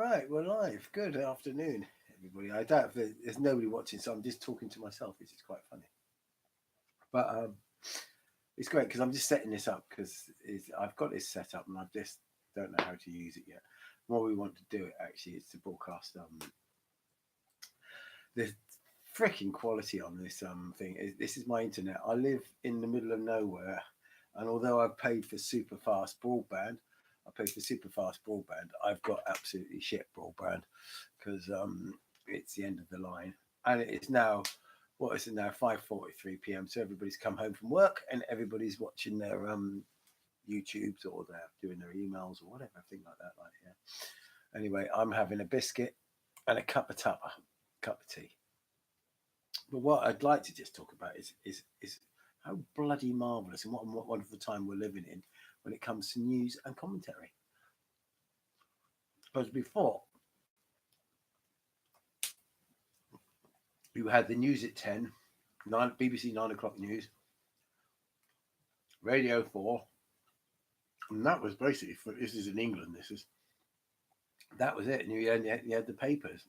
Right, we're live. Good afternoon, everybody. I doubt that there's nobody watching, so I'm just talking to myself, which is quite funny. But it's great because I'm just setting this up because I've got this set up and I just don't know how to use it yet. What we want to do it actually is to broadcast the freaking quality on this thing. This is my internet. I live in the middle of nowhere, and although I've paid for super fast broadband, I've got absolutely shit broadband because it's the end of the line, and it's now what is it now 5:43 p.m. So everybody's come home from work and everybody's watching their YouTubes or they're doing their emails or whatever thing like that. Like yeah. Anyway, I'm having a biscuit and a cup of tea. But what I'd like to just talk about is how bloody marvelous and what wonderful time we're living in when it comes to news and commentary. Because before you had the news at 10, BBC 9 o'clock news, Radio 4, and that was basically for this is in England. That was it. And you had the papers,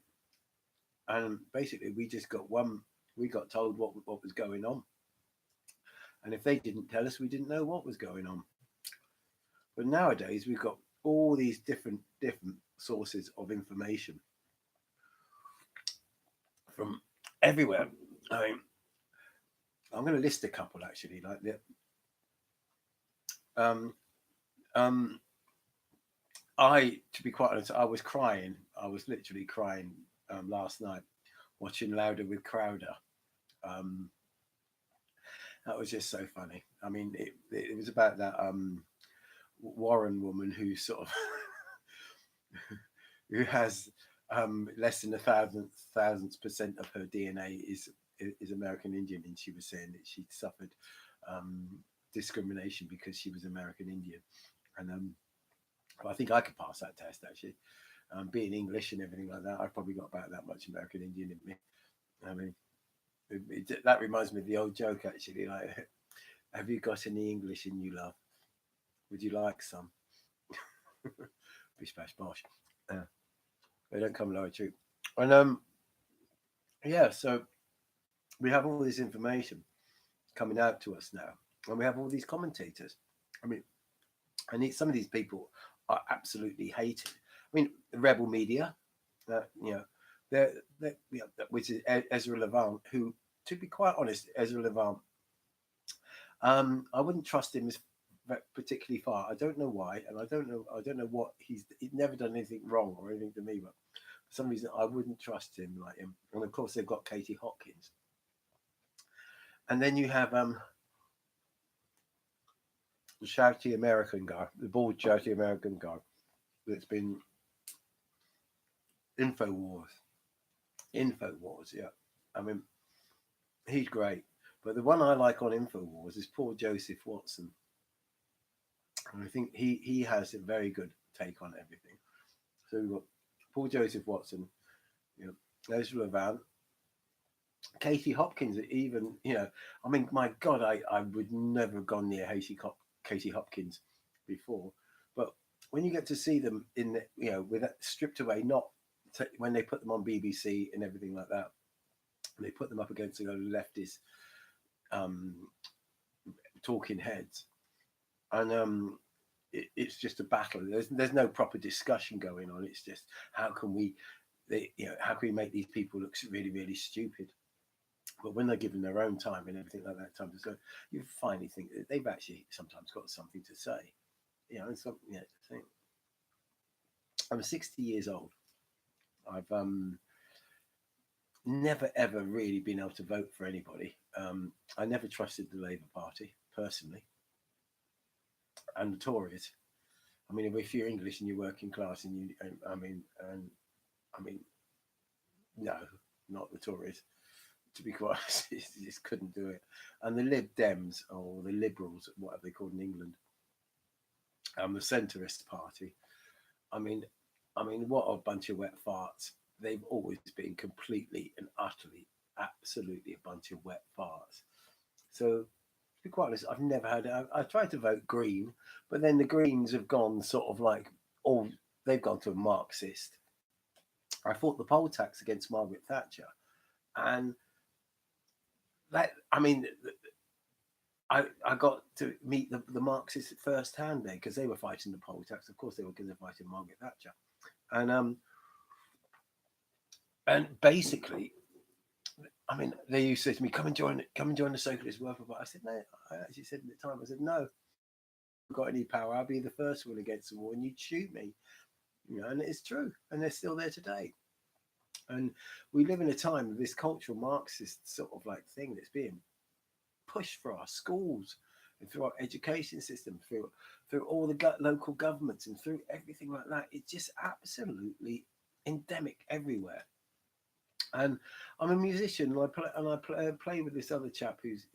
and basically we just got one. We got told what was going on, and if they didn't tell us, we didn't know what was going on. But nowadays we've got all these different sources of information from everywhere. I mean, I'm going to list a couple actually, like the um um to be quite honest, I was crying. I was literally crying last night watching Louder with Crowder. Um, that was just so funny. I mean, it was about that Warren woman who sort of who has less than a thousandth percent of her DNA is American Indian, and she was saying that she'd suffered um, discrimination because she was American Indian, and well, I think I could pass that test actually. Being English and everything like that, I've probably got about that much American Indian in me. I mean, that reminds me of the old joke actually. Like, have you got any English in you, love? Would you like some? Bish bash bosh. Uh, they don't come lower too. And yeah, so we have all this information coming out to us now, and we have all these commentators. I mean, some of these people are absolutely hated. I mean, the rebel media, you know, which is Ezra Levant, who, to be quite honest, Ezra Levant, I wouldn't trust him as particularly far. I don't know why, and I don't know what he's never done anything wrong or anything to me, but for some reason I wouldn't trust him like him. And of course they've got Katie Hopkins, and then you have the shouty American guy, the bald shouty American guy that's been Infowars. Infowars, yeah. I mean, he's great, but the one I like on Infowars is poor Joseph Watson, and I think he has a very good take on everything. So we've got Paul Joseph Watson, you know, Ezra Levant, Katie Hopkins, even, you know, I mean, my God, I would never have gone near Katie Hopkins before. But when you get to see them in, the, you know, with that stripped away, not when they put them on BBC and everything like that, and they put them up against the leftist um, talking heads. And it's just a battle. There's no proper discussion going on. It's just how can we, how can we make these people look really really stupid? But when they're given their own time and everything like that, time to go, you finally think that they've actually sometimes got something to say. You know, and something to think. I'm 60 years old. I've never ever really been able to vote for anybody. I never trusted the Labour Party personally, and the Tories. I mean, if you're English and you're working class, and you, I mean, no, not the Tories. To be quite honest, just couldn't do it. And the Lib Dems or the Liberals, whatever they called in England, the centrist party. I mean, what a bunch of wet farts. They've always been completely and utterly, absolutely a bunch of wet farts. So, to be quite honest, I've never had. I tried to vote Green, but then the Greens have gone sort of like all. They've gone to a Marxist. I fought the poll tax against Margaret Thatcher, and that, I mean, I got to meet the Marxists firsthand there because they were fighting the poll tax. Of course, they were because they're fighting Margaret Thatcher, and basically, I mean, they used to say to me, come and join the Socialist Worker Party." I said, no. I actually said at the time, I said, no. I've got any power? I'll be the first one against the war, and you'd shoot me. And it's true, and they're still there today. And we live in a time of this cultural Marxist sort of like thing that's being pushed for our schools and through our education system, through all the local governments and through everything like that. It's just absolutely endemic everywhere. And I'm a musician, and I play with this other chap who's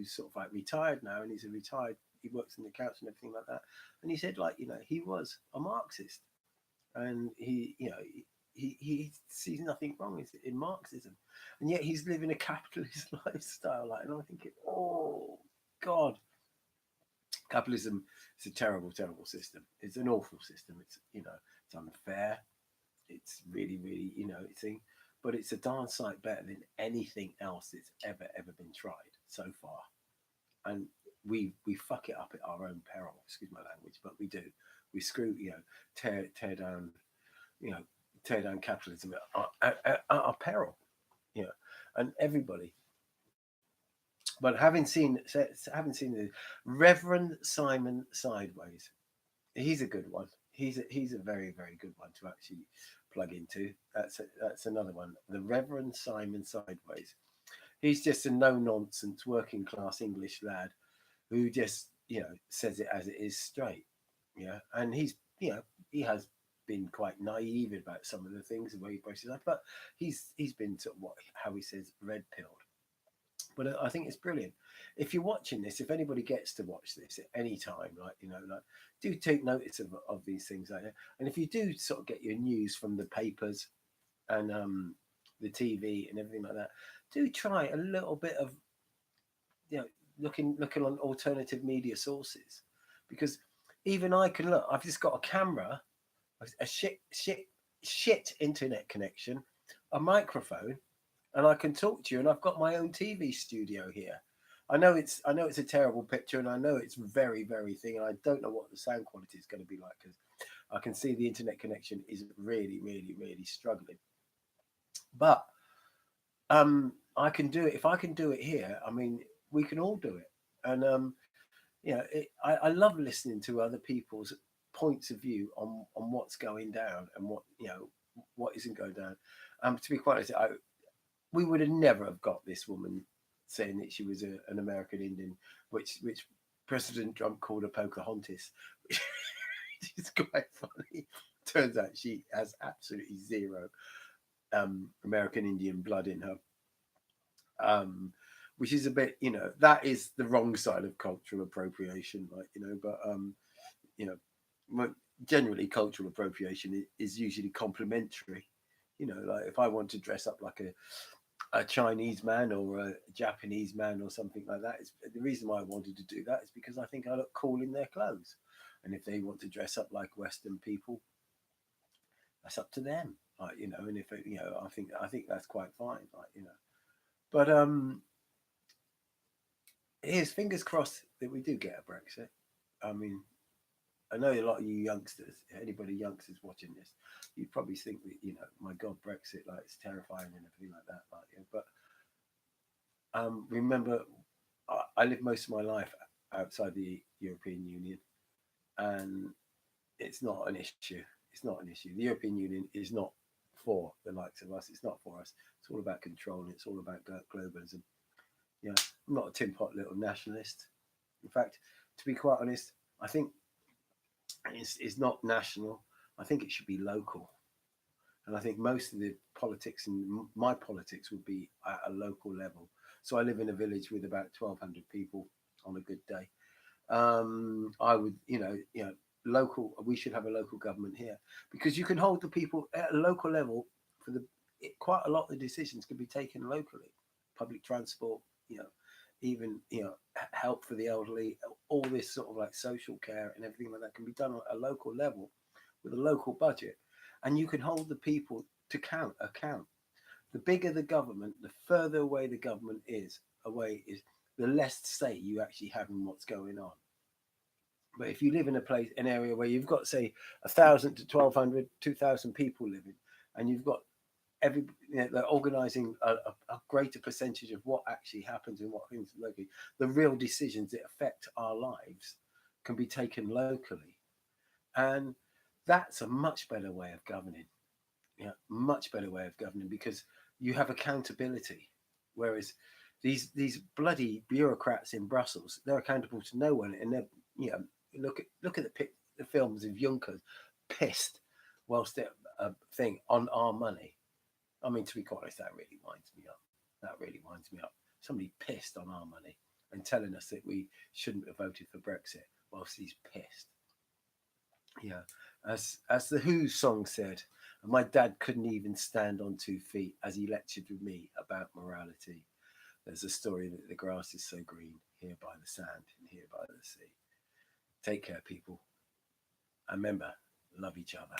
sort of like retired now, and he's a retired. He works in the council and everything like that. And he said, like, he was a Marxist, and he sees nothing wrong in Marxism, and yet he's living a capitalist lifestyle. Like, and I'm thinking, oh God, capitalism is a terrible, terrible system. It's an awful system. It's unfair. It's really, really, it's but it's a darn sight better than anything else that's ever been tried so far. And we fuck it up at our own peril. Excuse my language, but we do. We screw, tear down, tear down capitalism at our peril. And everybody. But having seen the Reverend Simon Sideways, he's a good one. He's a very, very good one to actually plug into. That's another one. The Reverend Simon Sideways. He's just a no nonsense working class English lad who just says it as it is straight. And he has been quite naive about some of the things the way he braces up, but he's been sort of how he says red pilled. But I think it's brilliant. If you're watching this, if anybody gets to watch this at any time, do take notice of these things like that. And if you do sort of get your news from the papers and the TV and everything like that, do try a little bit of looking on alternative media sources, because even I can look. I've just got a camera, a shit internet connection, a microphone, and I can talk to you, and I've got my own TV studio here. I know it's a terrible picture, and I know it's very, very thing, and I don't know what the sound quality is going to be like, because I can see the internet connection is really, really, really struggling. But I can do it. If I can do it here, I mean, we can all do it. And I love listening to other people's points of view on what's going down and what isn't going down. To be quite honest, we would have never have got this woman saying that she was an American Indian, which President Trump called a Pocahontas, which is quite funny. Turns out she has absolutely zero American Indian blood in her, which is a bit, that is the wrong side of cultural appropriation, but generally cultural appropriation is usually complimentary. Like if I want to dress up like a Chinese man or a Japanese man or something like that, the reason why I wanted to do that is because I think I look cool in their clothes. And if they want to dress up like Western people, that's up to them. And if I think that's quite fine. But here's fingers crossed that we do get a Brexit. I mean, I know a lot of you youngsters, anybody youngsters watching this, you probably think that, my God, Brexit, like it's terrifying and everything like that. But remember, I lived most of my life outside the European Union, and it's not an issue. It's not an issue. The European Union is not for the likes of us. It's not for us. It's all about control, and it's all about globalism. I'm not a tin pot little nationalist. In fact, to be quite honest, I think it's not national. I think it should be local. And I think most of the politics and my politics would be at a local level. So I live in a village with about 1,200 people on a good day. I would, local. We should have a local government here, because you can hold the people at a local level for quite a lot of the decisions can be taken locally. Public transport, even help for the elderly, all this sort of like social care and everything like that can be done at a local level with a local budget, and you can hold the people to account. The bigger the government, the further away the government is the less say you actually have in what's going on. But if you live in an area where you've got, say, 1,000 to 1,200, 2,000 people living, and you've got they're organising a greater percentage of what actually happens and what things locally, the real decisions that affect our lives can be taken locally, and that's a much better way of governing. Yeah, much better way of governing, because you have accountability, whereas these bloody bureaucrats in Brussels, they're accountable to no one, and they're, look at the films of Juncker pissed whilst they're thing on our money. I mean, to be quite honest, that really winds me up. That really winds me up. Somebody pissed on our money and telling us that we shouldn't have voted for Brexit whilst he's pissed. Yeah, as the Who song said, my dad couldn't even stand on 2 feet as he lectured with me about morality. There's a story that the grass is so green here by the sand and here by the sea. Take care, people. And remember, love each other.